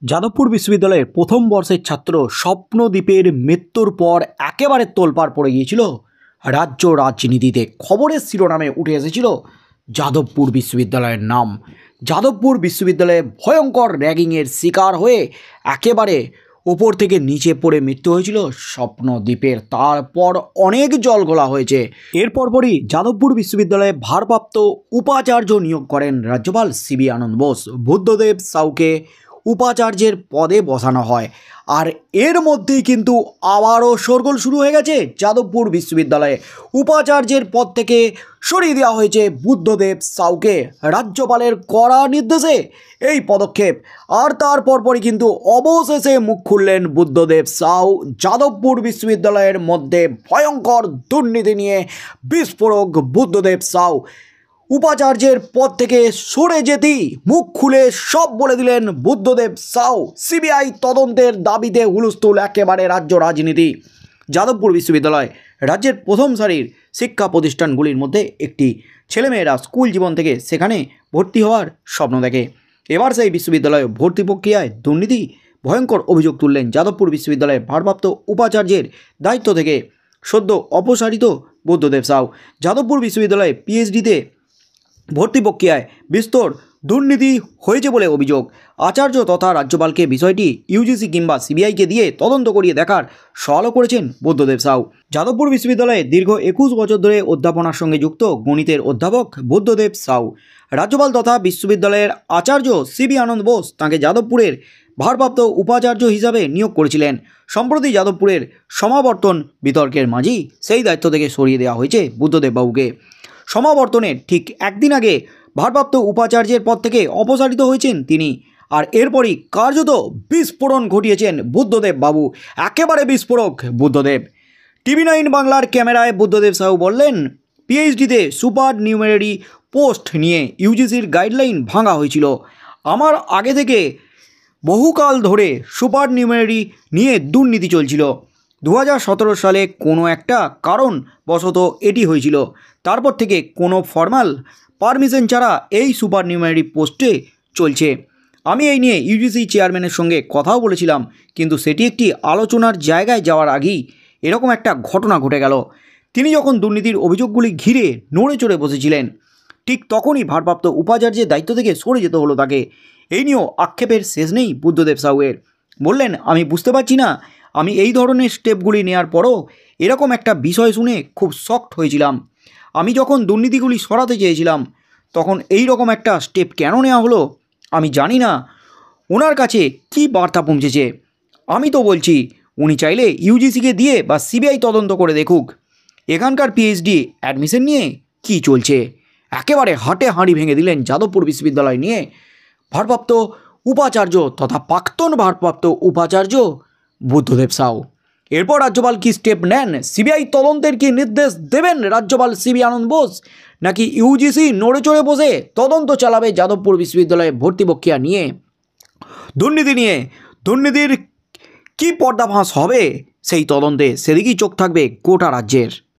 যাদবপুর বিশ্ববিদ্যালয়ের প্রথম বর্ষের ছাত্র স্বপ্নদ্বীপের মৃত্যুর পর একেবারে তোলপাড় পড়ে গিয়েছিল রাজ্য রাজনীতিতে। খবরের শিরোনামে উঠে এসেছিল যাদবপুর বিশ্ববিদ্যালয়ের নাম। যাদবপুর বিশ্ববিদ্যালয়ে ভয়ঙ্কর র্যাগিংয়ের শিকার হয়ে একেবারে ওপর থেকে নিচে পড়ে মৃত্যু হয়েছিল স্বপ্নদ্বীপের। তারপর অনেক জল ঘোলা হয়েছে। এর পরপরই যাদবপুর বিশ্ববিদ্যালয়ে ভারপ্রাপ্ত উপাচার্য নিয়োগ করেন রাজ্যপাল সিবি আনন্দ বোস। বুদ্ধদেব সাউকে উপাচার্যের পদে বসানো হয়। আর এর মধ্যেই কিন্তু আবারও শোরগোল শুরু হয়ে গেছে যাদবপুর বিশ্ববিদ্যালয়ে। উপাচার্যের পদ থেকে সরিয়ে দেওয়া হয়েছে বুদ্ধদেব সাউকে রাজ্যপালের কড়া নির্দেশে এই পদক্ষেপ। আর তার পরপরই কিন্তু অবশেষে মুখ খুললেন বুদ্ধদেব সাউ। যাদবপুর বিশ্ববিদ্যালয়ের মধ্যে ভয়ঙ্কর দুর্নীতি নিয়ে বিস্ফোরক বুদ্ধদেব সাউ। উপাচার্যের পদ থেকে সরে যেতেই মুখ খুলে সব বলে দিলেন বুদ্ধদেব সাউ। সিবিআই তদন্তের দাবিতে হুলস্থুল একেবারে রাজ্য রাজনীতি। যাদবপুর বিশ্ববিদ্যালয় রাজ্যের প্রথম সারির শিক্ষা প্রতিষ্ঠানগুলির মধ্যে একটি। ছেলেমেয়েরা স্কুল জীবন থেকে সেখানে ভর্তি হওয়ার স্বপ্ন দেখে। এবার সেই বিশ্ববিদ্যালয়ে ভর্তি প্রক্রিয়ায় দুর্নীতি ভয়ঙ্কর অভিযোগ তুললেন যাদবপুর বিশ্ববিদ্যালয়ের ভারপ্রাপ্ত উপাচার্যের দায়িত্ব থেকে সদ্য অপসারিত বুদ্ধদেব সাউ। যাদবপুর বিশ্ববিদ্যালয়ে পিএইচডিতে ভর্তি প্রক্রিয়ায় বিস্তর দুর্নীতি হয়েছে বলে অভিযোগ। আচার্য তথা রাজ্যপালকে বিষয়টি ইউজিসি কিংবা সিবিআইকে দিয়ে তদন্ত করিয়ে দেখার সওয়ালও করেছেন বুদ্ধদেব সাউ। যাদবপুর বিশ্ববিদ্যালয়ে দীর্ঘ 21 বছর ধরে অধ্যাপনার সঙ্গে যুক্ত গণিতের অধ্যাপক বুদ্ধদেব সাউ। রাজ্যপাল তথা বিশ্ববিদ্যালয়ের আচার্য সিবি আনন্দ বোস তাঁকে যাদবপুরের ভারপ্রাপ্ত উপাচার্য হিসাবে নিয়োগ করেছিলেন। সম্প্রতি যাদবপুরের সমাবর্তন বিতর্কের মাঝেই সেই দায়িত্ব থেকে সরিয়ে দেওয়া হয়েছে বুদ্ধদেববাবুকে। সমাবর্তনের ঠিক একদিন আগে ভারপ্রাপ্ত উপাচার্যের পদ থেকে অপসারিত হয়েছেন তিনি। আর এরপরই কার্যত বিস্ফোরণ ঘটিয়েছেন বুদ্ধদেব বাবু। একেবারে বিস্ফোরক বুদ্ধদেব। TV9 বাংলার ক্যামেরায় বুদ্ধদেব সাহু বললেন, পিএইচডিতে সুপার নিউমেরারি পোস্ট নিয়ে ইউজিসির গাইডলাইন ভাঙা হয়েছিল। আমার আগে থেকে বহুকাল ধরে সুপার নিউমেরারি নিয়ে দুর্নীতি চলছিল। 2017 সালে কোনো একটা কারণ বশত এটি হয়েছিল। তারপর থেকে কোনো ফর্মাল পারমিশন ছাড়া এই সুপার নিউমেরারি পোস্টে চলছে। আমি এই নিয়ে ইউজিসি চেয়ারম্যানের সঙ্গে কথাও বলেছিলাম, কিন্তু সেটি একটি আলোচনার জায়গায় যাওয়ার আগেই এরকম একটা ঘটনা ঘটে গেল। তিনি যখন দুর্নীতির অভিযোগগুলি ঘিরে নড়ে চড়ে বসেছিলেন, ঠিক তখনই ভারপ্রাপ্ত উপাচার্যের দায়িত্ব থেকে সরে যেতে হলো তাকে। এই নিয়েও আক্ষেপের শেষ নেই বুদ্ধদেব সাউয়ের। বললেন, আমি বুঝতে পারছি না, আমি এই ধরনের স্টেপগুলি নেওয়ার পরও এরকম একটা বিষয় শুনে খুব শকড হয়েছিলাম। আমি যখন দুর্নীতিগুলি সরাতে চেয়েছিলাম তখন এই রকম একটা স্টেপ কেন নেওয়া হলো আমি জানি না। ওনার কাছে কি বার্তা পৌঁছেছে? আমি তো বলছি উনি চাইলে ইউজিসিকে দিয়ে বা সিবিআই তদন্ত করে দেখুক এখানকার পিএইচডি অ্যাডমিশন নিয়ে কি চলছে। একেবারে হাটে হাঁড়ি ভেঙে দিলেন যাদবপুর বিশ্ববিদ্যালয় নিয়ে ভারপ্রাপ্ত উপাচার্য তথা প্রাক্তন ভারপ্রাপ্ত উপাচার্য বুদ্ধদেব সাউ। এরপর রাজ্যপাল কি স্টেপ নেন? সিবিআই তদন্তের কি নির্দেশ দেবেন রাজ্যপাল সিবি আনন্দ বোস, নাকি ইউজিসি নড়ে চড়ে বসে তদন্ত চালাবে যাদবপুর বিশ্ববিদ্যালয়ে ভর্তি প্রক্রিয়া নিয়ে দুর্নীতির কি পর্দাফাঁস হবে সেই তদন্তে? সেদিকেই চোখ থাকবে গোটা রাজ্যের।